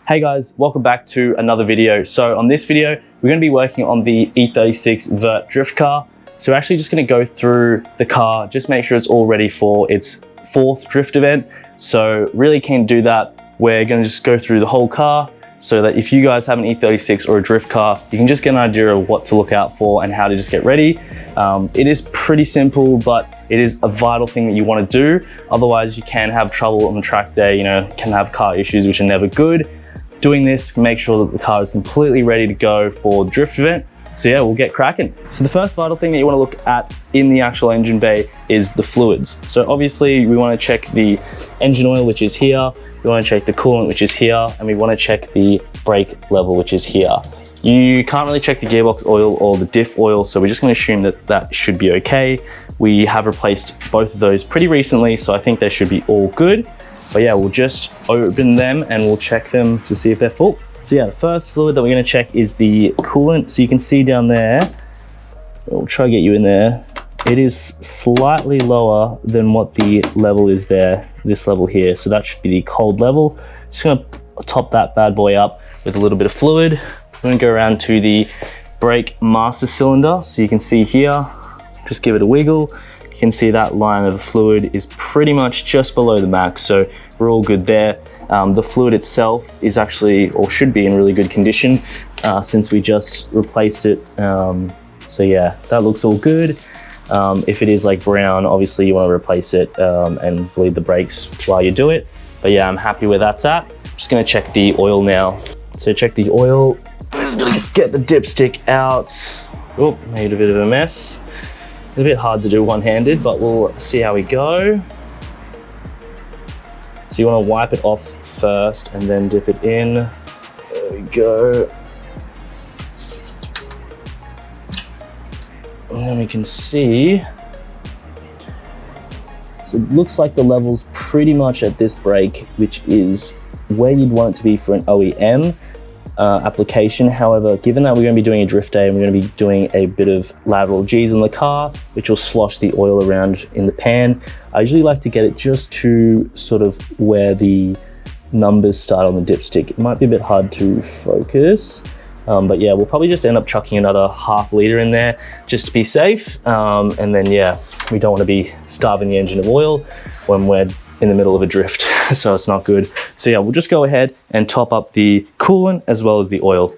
Hey guys, welcome back to another video. So on this video, we're going to be working on the E36 Vert drift car. So we're actually just going to go through the car, just make sure it's all ready for its 4th drift event. So really keen to do that. We're going to just go through the whole car so that if you guys have an E36 or a drift car, you can just get an idea of what to look out for and how to just get ready. It is pretty simple, but it is a vital thing that you want to do. Otherwise you can have trouble on the track day, can have car issues, which are never good. Doing this, make sure that the car is completely ready to go for the drift event. So yeah, we'll get cracking. So the first vital thing that you want to look at in the actual engine bay is the fluids. So obviously we want to check the engine oil, which is here. We want to check the coolant, which is here. And we want to check the brake level, which is here. You can't really check the gearbox oil or the diff oil. So we're just going to assume that that should be okay. We have replaced both of those pretty recently. So I think they should be all good. But yeah, we'll just open them and we'll check them to see if they're full. So yeah, the first fluid that we're going to check is the coolant. So you can see down there, we'll try to get you in there. It is slightly lower than what the level is there, this level here. So that should be the cold level. Just going to top that bad boy up with a little bit of fluid. We're going to go around to the brake master cylinder. So you can see here, just give it a wiggle. You can see that line of fluid is pretty much just below the max, so we're all good there. The fluid itself is actually, or should be, in really good condition since we just replaced it. So yeah, that looks all good. If it is like brown, obviously you want to replace it and bleed the brakes while you do it. But yeah, I'm happy where that's at. I'm just going to check the oil now. So check the oil. I'm just going to get the dipstick out. Oh, made a bit of a mess. It's a bit hard to do one-handed, but we'll see how we go. So you want to wipe it off first and then dip it in. There we go. And then we can see. So it looks like the level's pretty much at this brake, which is where you'd want it to be for an OEM application. However, given that we're going to be doing a drift day and we're going to be doing a bit of lateral G's in the car, which will slosh the oil around in the pan, I usually like to get it just to sort of where the numbers start on the dipstick. It might be a bit hard to focus, but yeah, we'll probably just end up chucking another ½ liter in there just to be safe. And then yeah, we don't want to be starving the engine of oil when we're in the middle of a drift, so it's not good. So yeah, we'll just go ahead and top up the coolant as well as the oil.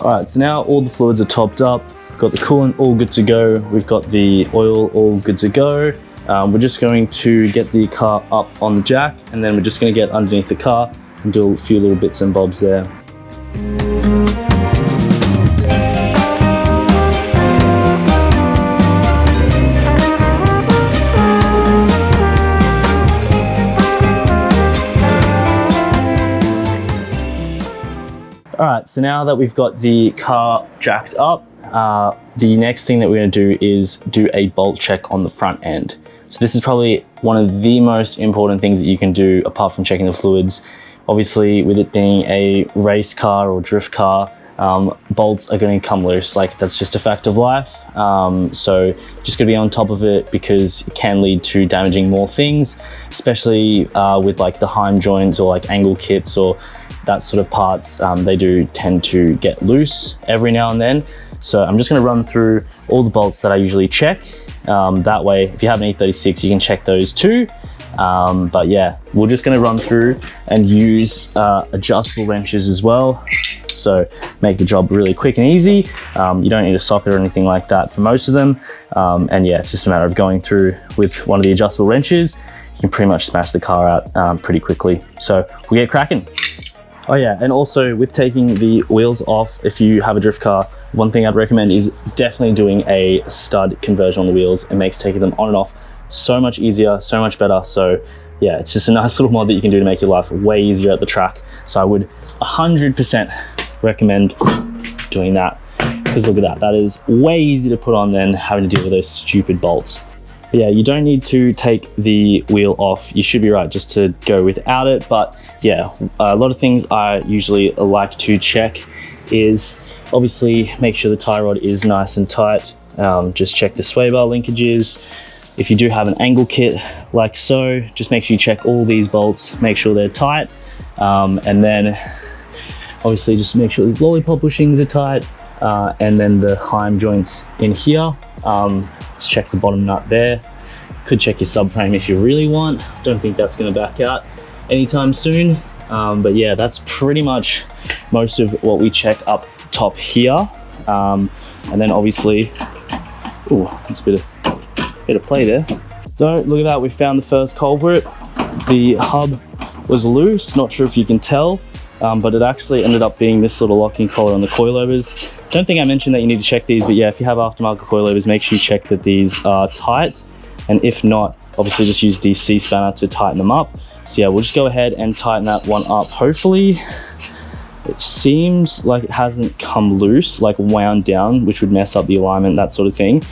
All right, so now all the fluids are topped up. We've got the coolant all good to go. We've got the oil all good to go. We're just going to get the car up on the jack, and then we're just going to get underneath the car and do a few little bits and bobs there. All right, so now that we've got the car jacked up, the next thing that we're going to do is do a bolt check on the front end. So this is probably one of the most important things that you can do apart from checking the fluids. Obviously, with it being a race car or drift car, bolts are going to come loose. Like, that's just a fact of life. So just going to be on top of it because it can lead to damaging more things, especially with like the Heim joints or like angle kits or that sort of parts. They do tend to get loose every now and then. So I'm just going to run through all the bolts that I usually check. That way, if you have an E36, you can check those too. But yeah, we're just going to run through and use adjustable wrenches as well. So make the job really quick and easy. You don't need a socket or anything like that for most of them. And yeah, it's just a matter of going through with one of the adjustable wrenches. You can pretty much smash the car out pretty quickly. So we'll get cracking. Oh yeah, and also with taking the wheels off, if you have a drift car, one thing I'd recommend is definitely doing a stud conversion on the wheels. It makes taking them on and off so much easier, so much better. So yeah, it's just a nice little mod that you can do to make your life way easier at the track. So I would 100% recommend doing that, because look at that. That is way easier to put on than having to deal with those stupid bolts. But yeah, you don't need to take the wheel off. You should be right just to go without it. But yeah, a lot of things I usually like to check is obviously make sure the tie rod is nice and tight. Just check the sway bar linkages. If you do have an angle kit like so, just make sure you check all these bolts, make sure they're tight. And then obviously just make sure these lollipop bushings are tight. And then the heim joints in here. Just check the bottom nut there. Could check your subframe if you really want. Don't think that's gonna back out anytime soon. But yeah, that's pretty much most of what we check up top here. And then obviously, ooh, that's a bit of play there. So look at that, we found the first culprit. The hub was loose, not sure if you can tell, but it actually ended up being this little locking collar on the coilovers. Don't think I mentioned that you need to check these, but yeah, if you have aftermarket coilovers, make sure you check that these are tight. And if not, obviously just use the C-spanner to tighten them up. So yeah, we'll just go ahead and tighten that one up. Hopefully, it seems like it hasn't come loose, like wound down, which would mess up the alignment, that sort of thing.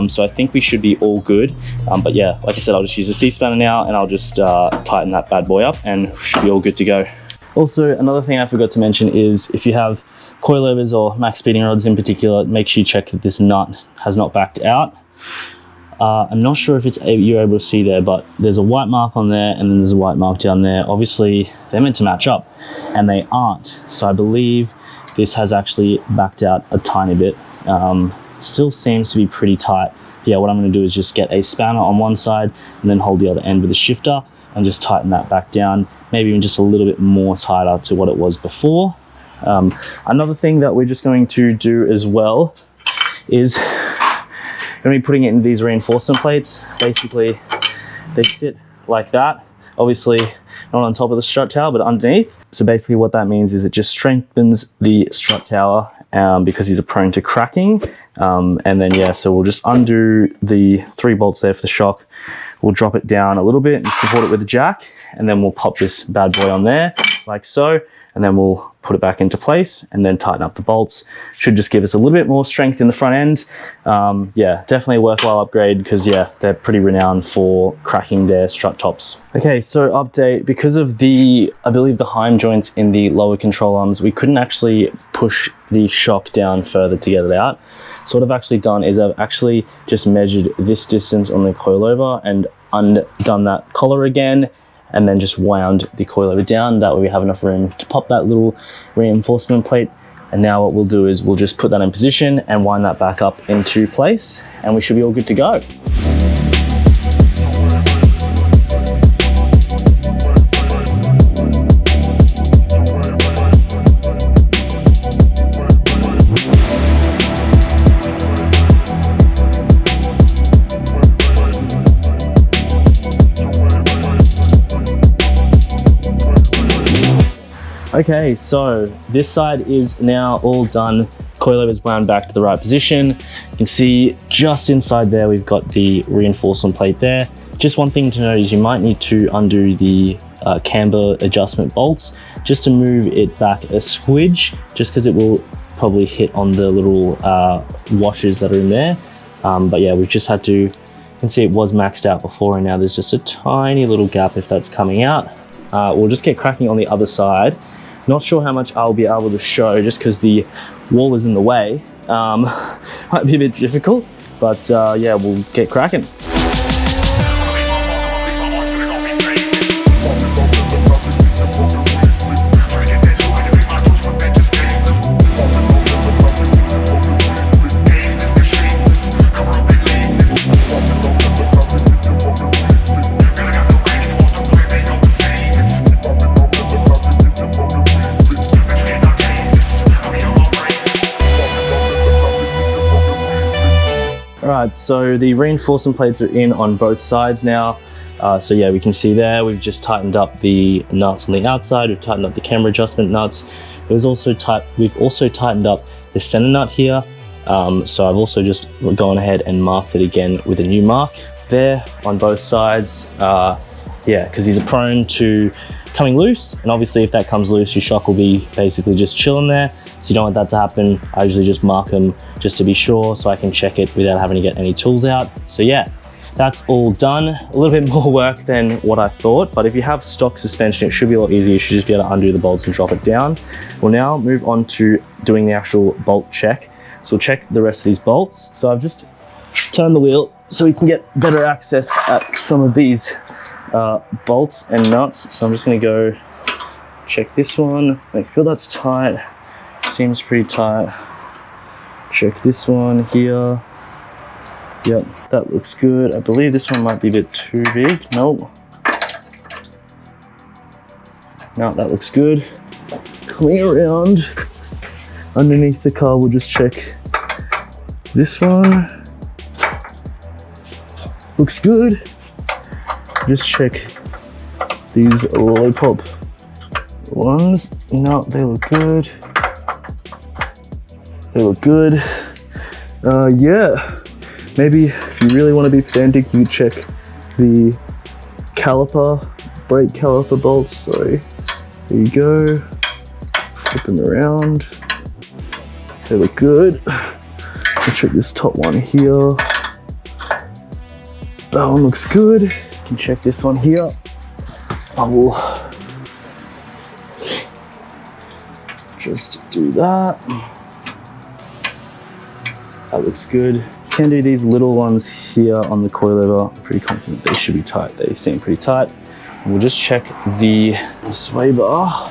So I think we should be all good. But yeah, like I said, I'll just use the C-spanner now and I'll just tighten that bad boy up and should be all good to go. Also, another thing I forgot to mention is if you have coilovers or max speeding rods in particular, make sure you check that this nut has not backed out. I'm not sure if you're able to see there, but there's a white mark on there and then there's a white mark down there. Obviously, they're meant to match up and they aren't. So I believe this has actually backed out a tiny bit. Still seems to be pretty tight. Yeah, what I'm gonna do is just get a spanner on one side and then hold the other end with a shifter and just tighten that back down, maybe even just a little bit more tighter to what it was before. Another thing that we're just going to do as well is going to be putting it in these reinforcement plates. Basically, they sit like that. Obviously, not on top of the strut tower, but underneath. So basically what that means is it just strengthens the strut tower because these are prone to cracking. And then, yeah, so we'll just undo the 3 bolts there for the shock. We'll drop it down a little bit and support it with a jack. And then we'll pop this bad boy on there, like so. And then we'll put it back into place and then tighten up the bolts. Should just give us a little bit more strength in the front end. Yeah, definitely a worthwhile upgrade because yeah, they're pretty renowned for cracking their strut tops. Okay, so update, because of I believe the heim joints in the lower control arms, we couldn't actually push the shock down further to get it out. So what I've actually done is I've actually just measured this distance on the coilover and undone that collar again, and then just wound the coilover down. That way we have enough room to pop that little reinforcement plate. And now what we'll do is we'll just put that in position and wind that back up into place, and we should be all good to go. Okay, so this side is now all done. Coilover's wound back to the right position. You can see just inside there, we've got the reinforcement plate there. Just one thing to note is you might need to undo the camber adjustment bolts just to move it back a squidge, just because it will probably hit on the little washers that are in there. But yeah, we've just had to, you can see it was maxed out before and now there's just a tiny little gap if that's coming out. We'll just get cracking on the other side. Not sure how much I'll be able to show just because the wall is in the way. Might be a bit difficult, but yeah, we'll get cracking. Alright, so the reinforcement plates are in on both sides now. So yeah, we can see there, we've just tightened up the nuts on the outside, we've tightened up the camber adjustment nuts. We've also tightened up the center nut here. So I've also just gone ahead and marked it again with a new mark there on both sides. Yeah, because these are prone to coming loose, and obviously if that comes loose, your shock will be basically just chilling there. So you don't want that to happen. I usually just mark them just to be sure so I can check it without having to get any tools out. So yeah, that's all done. A little bit more work than what I thought, but if you have stock suspension, it should be a lot easier. You should just be able to undo the bolts and drop it down. We'll now move on to doing the actual bolt check. So we'll check the rest of these bolts. So I've just turned the wheel so we can get better access at some of these bolts and nuts. So I'm just gonna go check this one, make sure that's tight. Seems pretty tight. Check this one here. Yep, that looks good. I believe this one might be a bit too big. Nope. No, that looks good. Coming around underneath the car, we'll just check this one. Looks good. Just check these lollipop ones. No, they look good. They look good. Yeah. Maybe if you really want to be pedantic, you check the caliper, brake caliper bolts. Sorry. There you go. Flip them around. They look good. I'll check this top one here. That one looks good. You can check this one here. I will just do that. That looks good. Can do these little ones here on the coilover. I'm pretty confident they should be tight. They seem pretty tight. And we'll just check the sway bar.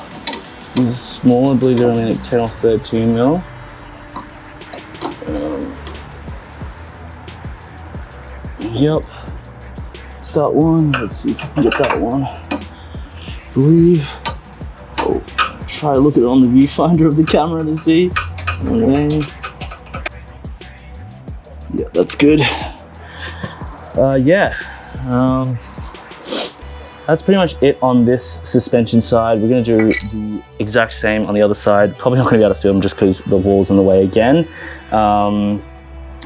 These are small. I believe they're only like 10 or 13 mil. Yep. It's that one. Let's see if I can get that one. I believe. Oh, try to look at it on the viewfinder of the camera to see. Okay. Yeah, that's good. Yeah, that's pretty much it on this suspension side. We're gonna do the exact same on the other side. Probably not gonna be able to film just because the wall's in the way again.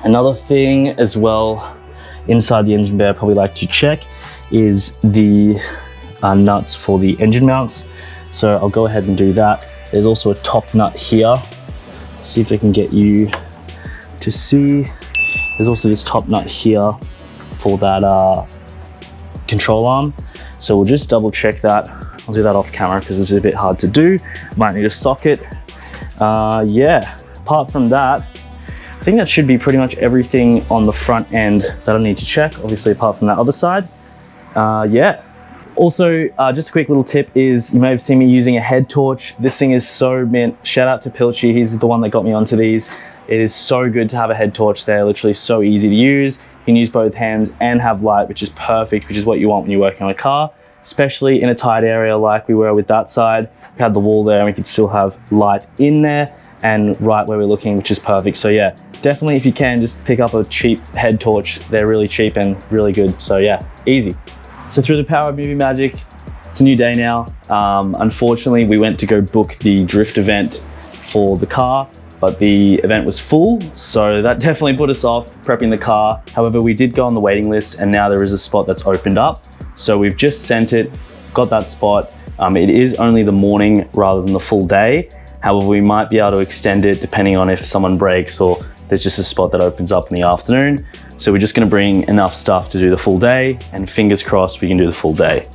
Another thing as well, inside the engine bay, I probably like to check is the nuts for the engine mounts. So I'll go ahead and do that. There's also a top nut here. See if I can get you to see. There's also this top nut here for that control arm. So we'll just double check that. I'll do that off camera because it's a bit hard to do. Might need a socket. Yeah, apart from that, I think that should be pretty much everything on the front end that I need to check, obviously apart from that other side. Yeah. Also, just a quick little tip is you may have seen me using a head torch. This thing is so mint. Shout out to Pilchy, he's the one that got me onto these. It is so good to have a head torch there, literally so easy to use. You can use both hands and have light, which is perfect, which is what you want when you're working on a car, especially in a tight area like we were with that side. We had the wall there and we could still have light in there and right where we're looking, which is perfect. So yeah, definitely if you can, just pick up a cheap head torch. They're really cheap and really good. So yeah, easy. So through the power of Movie Magic, it's a new day now. Unfortunately, we went to go book the drift event for the car, but the event was full, so that definitely put us off prepping the car. However, we did go on the waiting list and now there is a spot that's opened up. So we've just sent it, got that spot. It is only the morning rather than the full day. However, we might be able to extend it depending on if someone breaks or there's just a spot that opens up in the afternoon. So we're just gonna bring enough stuff to do the full day and fingers crossed we can do the full day.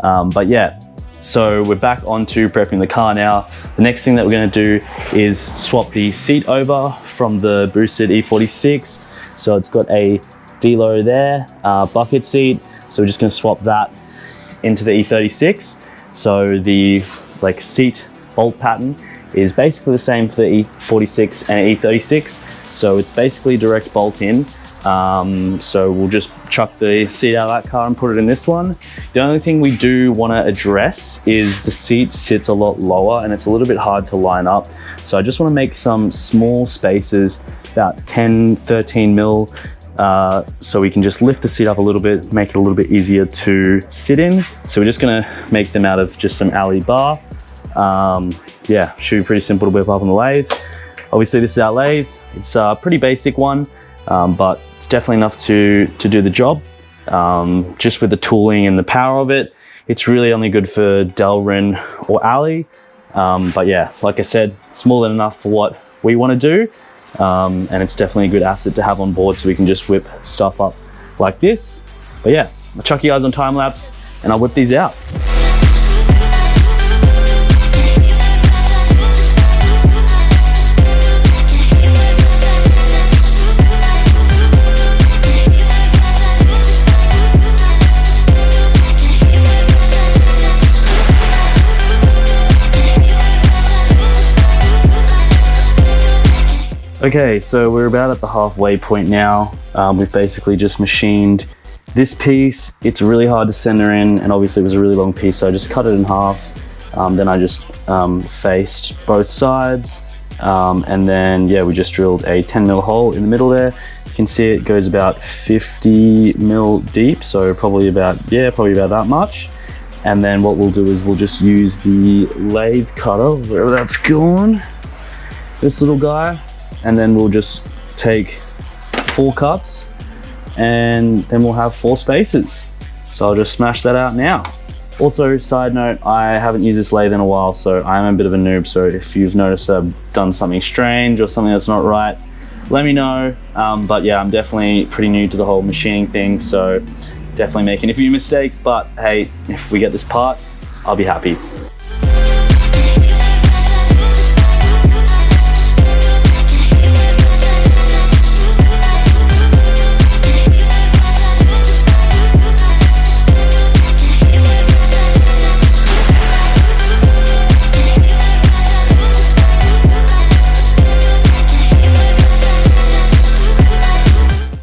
But yeah, so we're back onto prepping the car now. The next thing that we're gonna do is swap the seat over from the boosted E46. So it's got a Velo there, bucket seat. So we're just gonna swap that into the E36. So the seat bolt pattern is basically the same for the E46 and E36. So it's basically direct bolt in. So we'll just chuck the seat out of that car and put it in this one. The only thing we do want to address is the seat sits a lot lower and it's a little bit hard to line up. So I just want to make some small spaces, about 10, 13 mil, so we can just lift the seat up a little bit, make it a little bit easier to sit in. So we're just going to make them out of just some alley bar. Yeah, should be pretty simple to whip up on the lathe. Obviously this is our lathe. It's a pretty basic one, but it's definitely enough to do the job. Just with the tooling and the power of it, it's really only good for Delrin or Ali. But yeah, like I said, it's more than enough for what we want to do. And it's definitely a good asset to have on board so we can just whip stuff up like this. But yeah, I'll chuck you guys on time lapse and I'll whip these out. Okay, so we're about at the halfway point now. We've basically just machined this piece. It's really hard to center in, and obviously it was a really long piece, so I just cut it in half. Then I just faced both sides. And then, yeah, we just drilled a 10 mil hole in the middle there. You can see it goes about 50 mil deep, so probably about that much. And then what we'll do is we'll just use the lathe cutter, wherever that's gone, this little guy. And then we'll just take 4 cuts and then we'll have 4 spaces. So I'll just smash that out now. Also, side note, I haven't used this lathe in a while, so I'm a bit of a noob. So if you've noticed that I've done something strange or something that's not right, let me know. But yeah, I'm definitely pretty new to the whole machining thing, so definitely making a few mistakes, but hey, if we get this part, I'll be happy.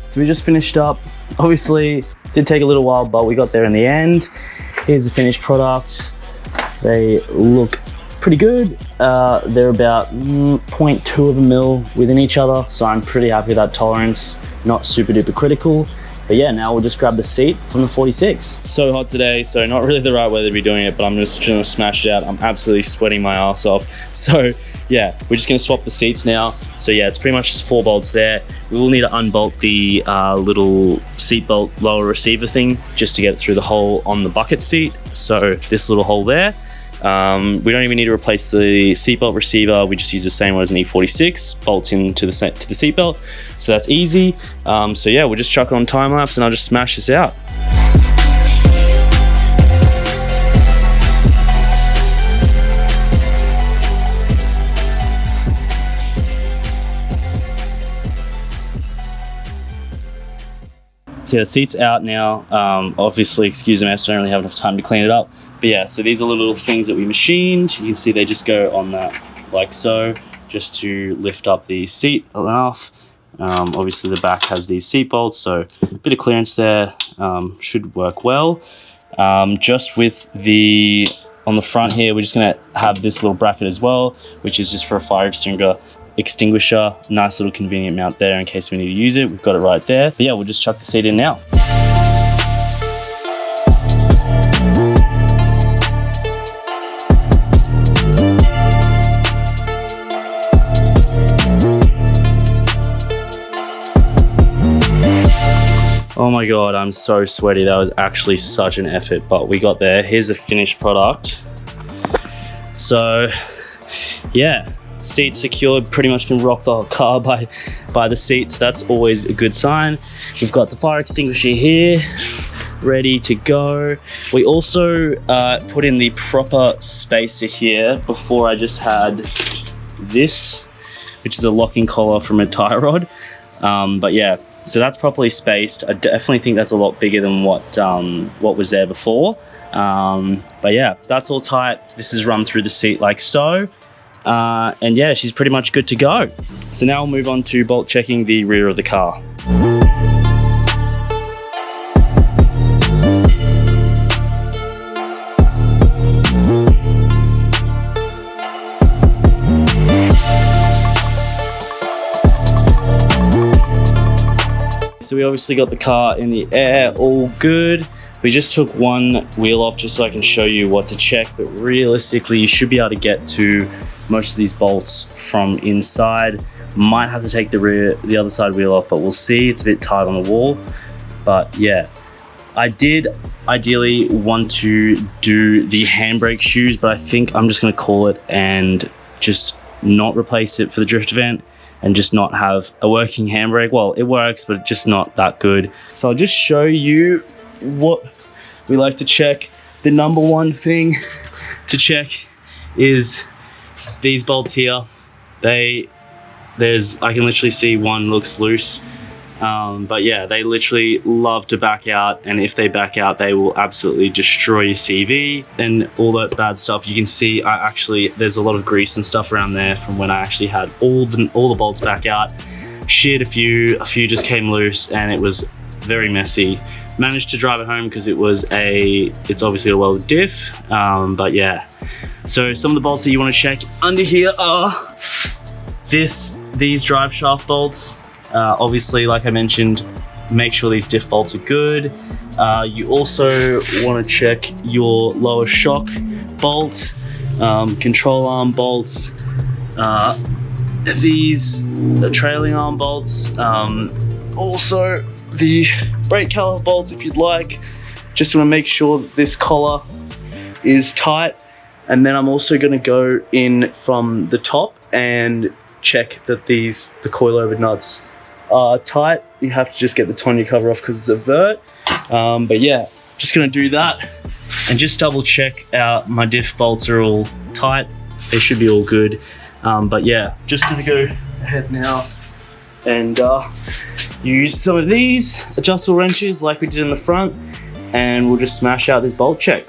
So we just finished up. Obviously, did take a little while, but we got there in the end. Here's the finished product. They look pretty good. They're about 0.2 of a mil within each other, so I'm pretty happy with that tolerance. Not super duper critical. But yeah, now we'll just grab the seat from the 46. So hot today, so not really the right weather to be doing it, but I'm just gonna smash it out. I'm absolutely sweating my ass off. So yeah, we're just gonna swap the seats now. So yeah, it's pretty much just 4 bolts there. We will need to unbolt the little seat belt lower receiver thing just to get it through the hole on the bucket seat. So this little hole there. We don't even need to replace the seatbelt receiver. We just use the same one as an E46, bolts into the seatbelt. So that's easy. So yeah, we'll just chuck it on time lapse and I'll just smash this out. So yeah, the seat's out now. Obviously, excuse the mess, I don't really have enough time to clean it up. But yeah, so these are the little things that we machined. You can see they just go on that like so, just to lift up the seat enough. Obviously the back has these seat bolts, so a bit of clearance there should work well. Just with the, on the front here, we're just gonna have this little bracket as well, which is just for a fire extinguisher. Nice little convenient mount there in case we need to use it. We've got it right there. But yeah, we'll just chuck the seat in now. Oh my God, I'm so sweaty. That was actually such an effort, but we got there. Here's the finished product. So yeah, seat secured, pretty much can rock the whole car by the seat, so that's always a good sign. We've got the fire extinguisher here, ready to go. We also put in the proper spacer here. Before I just had this, which is a locking collar from a tie rod. But yeah, so that's properly spaced. I definitely think that's a lot bigger than what was there before. But yeah, that's all tight. This is run through the seat like so. And yeah, she's pretty much good to go. So now we'll move on to bolt checking the rear of the car. So we obviously got the car in the air, all good. We just took one wheel off just so I can show you what to check, but realistically you should be able to get to most of these bolts from inside. Might have to take the other side wheel off, but we'll see. It's a bit tight on the wall, but yeah. I did ideally want to do the handbrake shoes, but I think I'm just gonna call it and just not replace it for the drift event and just not have a working handbrake. Well, it works, but just not that good. So I'll just show you what we like to check. The number one thing to check is these bolts here. I can literally see one looks loose. But yeah, they literally love to back out, and if they back out, they will absolutely destroy your CV and all that bad stuff. You can see there's a lot of grease and stuff around there from when I actually had all the bolts back out. Shit, a few just came loose, and it was very messy. Managed to drive it home because it's obviously a welded diff. But yeah, so some of the bolts that you want to check under here are these drive shaft bolts. Obviously, like I mentioned, make sure these diff bolts are good. You also want to check your lower shock bolt, control arm bolts, these trailing arm bolts, also the brake caliper bolts if you'd like. Just want to make sure that this collar is tight. And then I'm also going to go in from the top and check that the coilover nuts are tight. You have to just get the tonneau cover off because it's a vert. But yeah, just gonna do that and just double check out my diff bolts are all tight. They should be all good. But yeah, just gonna go ahead now and use some of these adjustable wrenches like we did in the front, and we'll just smash out this bolt check.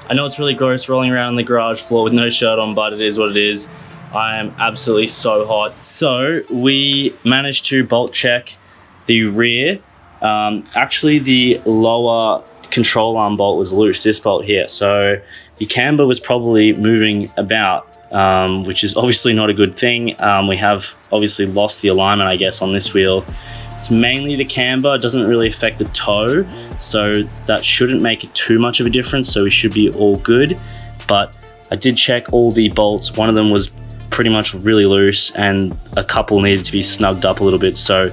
I know it's really gross rolling around on the garage floor with no shirt on, but it is what it is. I am absolutely so hot. So we managed to bolt check the rear. Actually, the lower control arm bolt was loose, this bolt here. So the camber was probably moving about, which is obviously not a good thing. We have obviously lost the alignment, I guess, on this wheel. It's mainly the camber, it doesn't really affect the toe, so that shouldn't make it too much of a difference, so we should be all good. But I did check all the bolts. One of them was pretty much really loose and a couple needed to be snugged up a little bit, so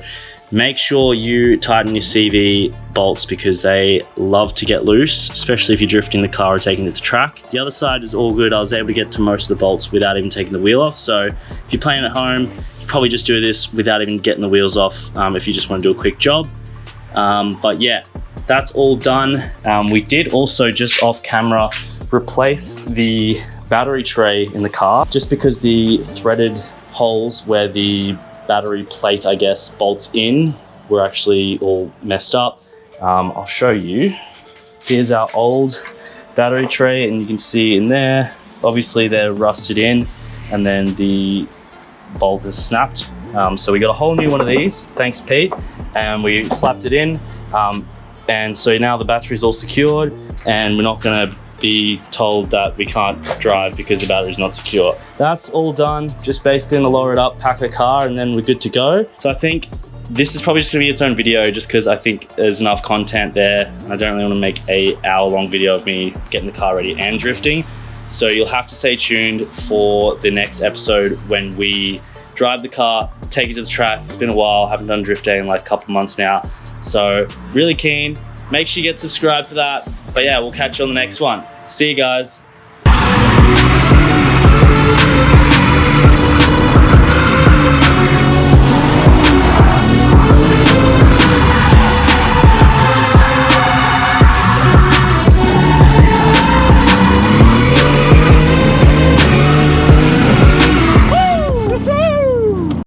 make sure you tighten your CV bolts because they love to get loose, especially if you're drifting the car or taking it to the track. The other side is all good. I was able to get to most of the bolts without even taking the wheel off, so if you're playing at home, probably just do this without even getting the wheels off if you just want to do a quick job. But yeah, that's all done. We did also just off camera replace the battery tray in the car just because the threaded holes where the battery plate, I guess, bolts in were actually all messed up. I'll show you. Here's our old battery tray, and you can see in there, obviously they're rusted in, and then the bolt is snapped. So we got a whole new one of these, thanks Pete, and we slapped it in. And so now the battery's all secured, and we're not gonna be told that we can't drive because the battery's not secure. That's all done. Just basically gonna lower it up, pack the car, and then we're good to go. So I think this is probably just gonna be its own video just because I think there's enough content there. I don't really wanna make an hour-long video of me getting the car ready and drifting. So you'll have to stay tuned for the next episode when we drive the car, take it to the track. It's been a while, haven't done drift day in like a couple months now. So really keen, make sure you get subscribed for that. But yeah, we'll catch you on the next one. See you guys.